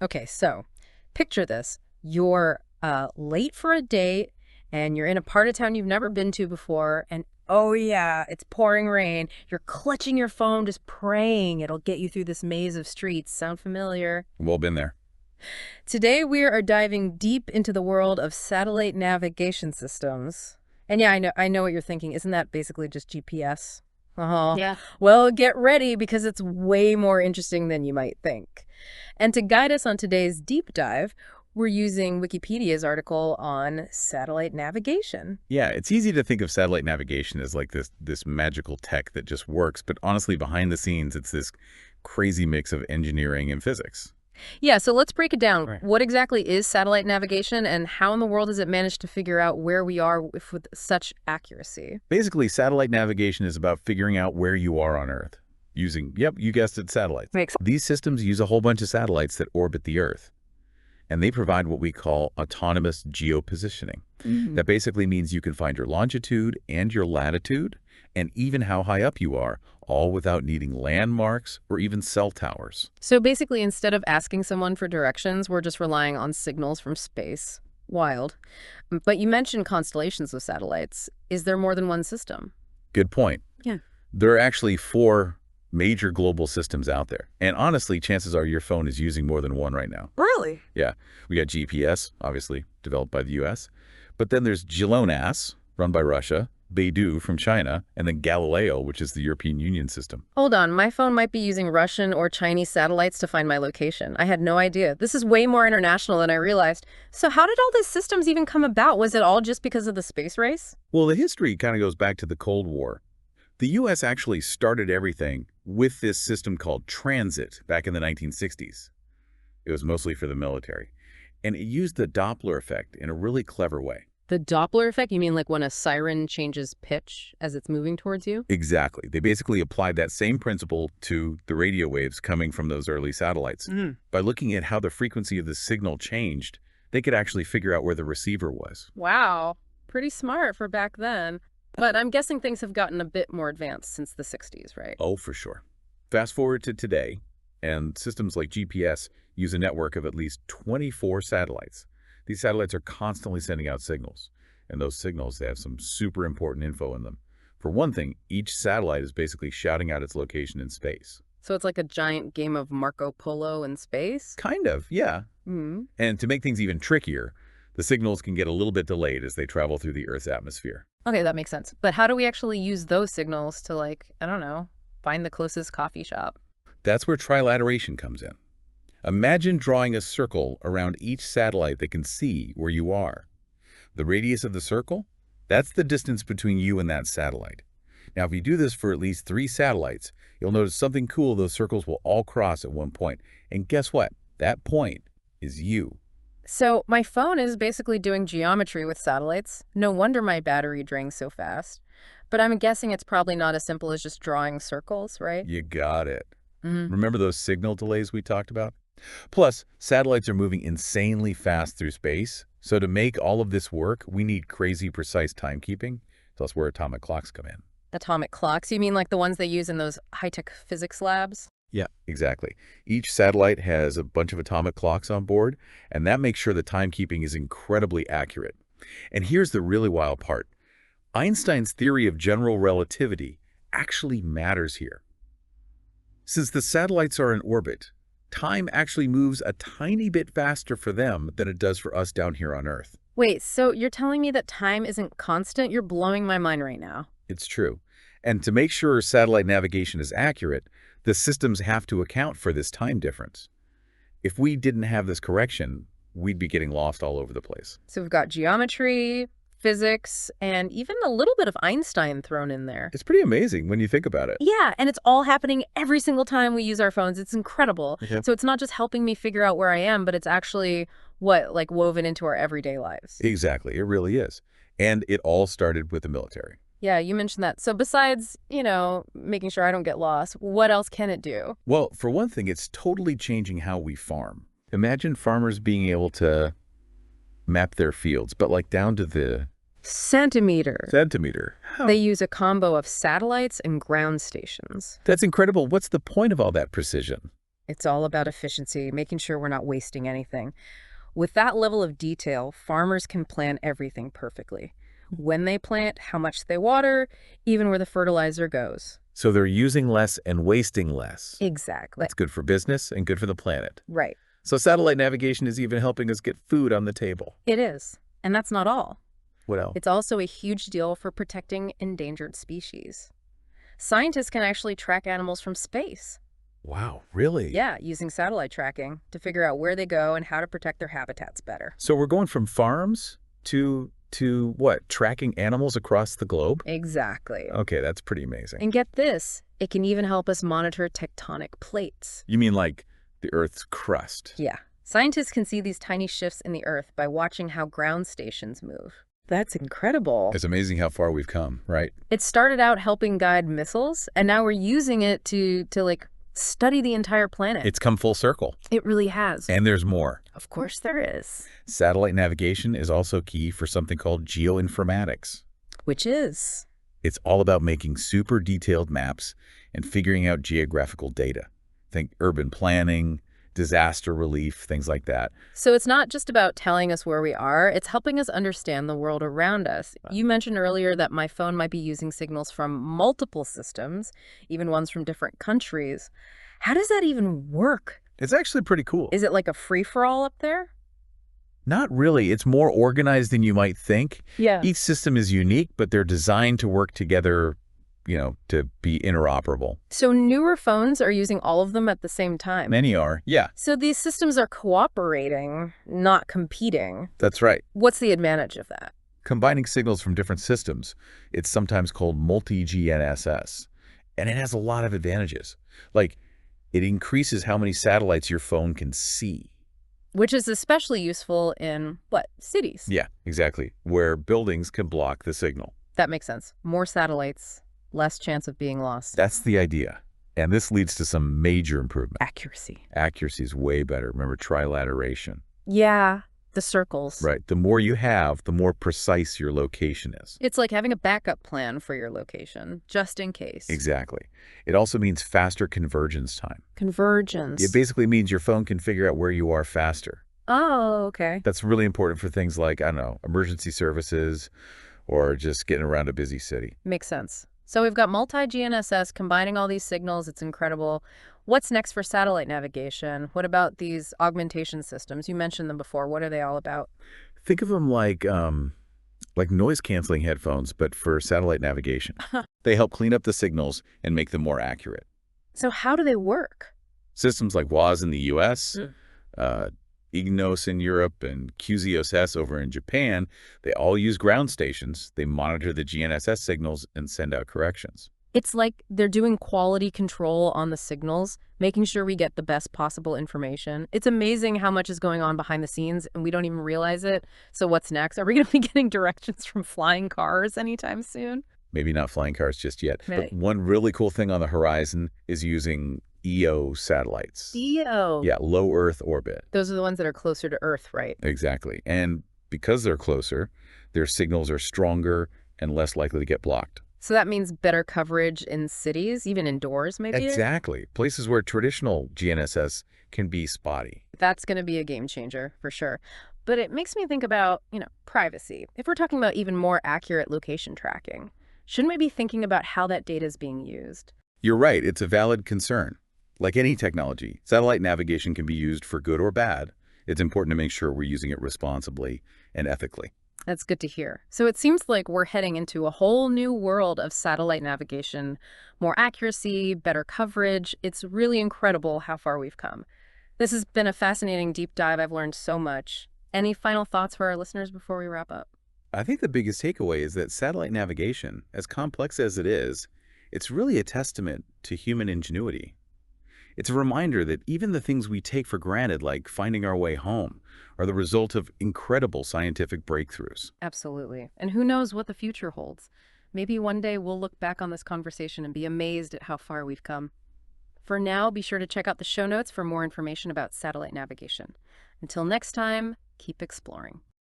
Okay, so picture this. You're late for a date, and you're in a part of town you've never been to before, and oh yeah, it's pouring rain. You're clutching your phone, just praying it'll get you through this maze of streets. Sound familiar? Well, been there. Today we are diving deep into the world of satellite navigation systems. And yeah, I know what you're thinking. Isn't that basically just GPS? Uh-huh. Yeah. Well, get ready because it's way more interesting than you might think. And to guide us on today's deep dive, we're using Wikipedia's article on satellite navigation. Yeah, it's easy to think of satellite navigation as like this magical tech that just works, but honestly, behind the scenes, it's this crazy mix of engineering and physics. Yeah, so let's break it down. Right. What exactly is satellite navigation, and how in the world does it manage to figure out where we are with such accuracy? Basically, satellite navigation is about figuring out where you are on Earth using, yep, you guessed it, satellites. Makes These systems use a whole bunch of satellites that orbit the Earth, and they provide what we call autonomous geopositioning. That basically means you can find your longitude and your latitude, and even how high up you are, all without needing landmarks or even cell towers. So basically, instead of asking someone for directions, we're just relying on signals from space. Wild. But you mentioned constellations of satellites. Is there more than one system? Good point. Yeah. There are actually 4 major global systems out there. And honestly, chances are your phone is using more than one right now. Really? Yeah. We got GPS, obviously, developed by the US. But then there's GLONASS, run by Russia, BeiDou from China, and then Galileo, which is the European Union system. Hold on, my phone might be using Russian or Chinese satellites to find my location. I had no idea. This is way more international than I realized. So how did all these systems even come about? Was it all just because of the space race? Well, the history kind of goes back to the Cold War. The US actually started everything with this system called transit back in the 1960s. It was mostly for the military. And it used the Doppler effect in a really clever way. The Doppler effect? You mean like when a siren changes pitch as it's moving towards you? Exactly. They basically applied that same principle to the radio waves coming from those early satellites. By looking at how the frequency of the signal changed, they could actually figure out where the receiver was. Wow. Pretty smart for back then. But I'm guessing things have gotten a bit more advanced since the 60s, right? Oh, for sure. Fast forward to today, and systems like GPS use a network of at least 24 satellites. These satellites are constantly sending out signals, and those signals, they have some super important info in them. For one thing, each satellite is basically shouting out its location in space. So it's like a giant game of Marco Polo in space? Kind of, yeah. Mm. And to make things even trickier, the signals can get a little bit delayed as they travel through the Earth's atmosphere. Okay, that makes sense. But how do we actually use those signals to, like, I don't know, find the closest coffee shop? That's where trilateration comes in. Imagine drawing a circle around each satellite that can see where you are. The radius of the circle, that's the distance between you and that satellite. Now, if you do this for at least 3 satellites, you'll notice something cool. Those circles will all cross at one point. And guess what? That point is you. So my phone is basically doing geometry with satellites. No wonder my battery drains so fast. But I'm guessing it's probably not as simple as just drawing circles, right? You got it. Remember those signal delays we talked about? Plus, satellites are moving insanely fast through space. So to make all of this work, we need crazy precise timekeeping. So that's where atomic clocks come in. Atomic clocks? You mean like the ones they use in those high-tech physics labs? Yeah, exactly. Each satellite has a bunch of atomic clocks on board, and that makes sure the timekeeping is incredibly accurate. And here's the really wild part. Einstein's theory of general relativity actually matters here. Since the satellites are in orbit, time actually moves a tiny bit faster for them than it does for us down here on Earth. Wait, so you're telling me that time isn't constant? You're blowing my mind right now. It's true. And to make sure satellite navigation is accurate, the systems have to account for this time difference. If we didn't have this correction, we'd be getting lost all over the place. So we've got geometry, physics, and even a little bit of Einstein thrown in there. It's pretty amazing when you think about it. Yeah, and it's all happening every single time we use our phones. It's incredible. Yep. So it's not just helping me figure out where I am, but it's actually like woven into our everyday lives. Exactly, it really is. And it all started with the military. Yeah, you mentioned that. So besides, making sure I don't get lost, what else can it do? Well, for one thing, it's totally changing how we farm. Imagine farmers being able to map their fields, but like down to the centimeter. How? They use a combo of satellites and ground stations. That's incredible. What's the point of all that precision? It's all about efficiency, making sure we're not wasting anything. With that level of detail, farmers can plan everything perfectly. When they plant, how much they water, even where the fertilizer goes. So they're using less and wasting less. Exactly. That's good for business and good for the planet. Right. So satellite navigation is even helping us get food on the table. It is. And that's not all. What else? It's also a huge deal for protecting endangered species. Scientists can actually track animals from space. Wow, really? Yeah, using satellite tracking to figure out where they go and how to protect their habitats better. So we're going from farms to what? Tracking animals across the globe? Exactly. Okay, that's pretty amazing. And get this, it can even help us monitor tectonic plates. You mean like the Earth's crust? Yeah. Scientists can see these tiny shifts in the Earth by watching how ground stations move. That's incredible. It's amazing how far we've come, right? It started out helping guide missiles, and now we're using it to study the entire planet. It's come full circle. It really has. And there's more. Of course there is. Satellite navigation is also key for something called geoinformatics. Which is? It's all about making super detailed maps and figuring out geographical data. Think urban planning, disaster relief, things like that. So it's not just about telling us where we are, it's helping us understand the world around us. You mentioned earlier that my phone might be using signals from multiple systems, even ones from different countries. How does that even work? It's actually pretty cool. Is it like a free-for-all up there? Not really. It's more organized than you might think. Yeah. Each system is unique, but they're designed to work together, to be interoperable. So newer phones are using all of them at the same time? Many are, yeah. So these systems are cooperating, not competing. That's right. What's the advantage of that? Combining signals from different systems, it's sometimes called multi-GNSS, and it has a lot of advantages. Like, it increases how many satellites your phone can see. Which is especially useful in, cities? Yeah, exactly, where buildings can block the signal. That makes sense. More satellites, less chance of being lost. That's the idea. And this leads to some major improvement. Accuracy. Accuracy is way better. Remember trilateration. Yeah, the circles. Right. The more you have, the more precise your location is. It's like having a backup plan for your location, just in case. Exactly. It also means faster convergence time. Convergence. It basically means your phone can figure out where you are faster. Oh, okay. That's really important for things like, I don't know, emergency services or just getting around a busy city. Makes sense. So we've got multi-GNSS combining all these signals. It's incredible. What's next for satellite navigation? What about these augmentation systems? You mentioned them before. What are they all about? Think of them like noise-canceling headphones, but for satellite navigation. They help clean up the signals and make them more accurate. So how do they work? Systems like WAS in the US, IGNOS in Europe, and QZSS over in Japan, they all use ground stations. They monitor the GNSS signals and send out corrections. It's like they're doing quality control on the signals, making sure we get the best possible information. It's amazing how much is going on behind the scenes, and we don't even realize it. So what's next? Are we going to be getting directions from flying cars anytime soon? Maybe not flying cars just yet. Right. But one really cool thing on the horizon is using EO satellites. EO. Yeah, low Earth orbit. Those are the ones that are closer to Earth, right? Exactly. And because they're closer, their signals are stronger and less likely to get blocked. So that means better coverage in cities, even indoors, maybe? Exactly. Places where traditional GNSS can be spotty. That's going to be a game changer, for sure. But it makes me think about, privacy. If we're talking about even more accurate location tracking, shouldn't we be thinking about how that data is being used? You're right. It's a valid concern. Like any technology, satellite navigation can be used for good or bad. It's important to make sure we're using it responsibly and ethically. That's good to hear. So it seems like we're heading into a whole new world of satellite navigation, more accuracy, better coverage. It's really incredible how far we've come. This has been a fascinating deep dive. I've learned so much. Any final thoughts for our listeners before we wrap up? I think the biggest takeaway is that satellite navigation, as complex as it is, it's really a testament to human ingenuity. It's a reminder that even the things we take for granted, like finding our way home, are the result of incredible scientific breakthroughs. Absolutely. And who knows what the future holds? Maybe one day we'll look back on this conversation and be amazed at how far we've come. For now, be sure to check out the show notes for more information about satellite navigation. Until next time, keep exploring.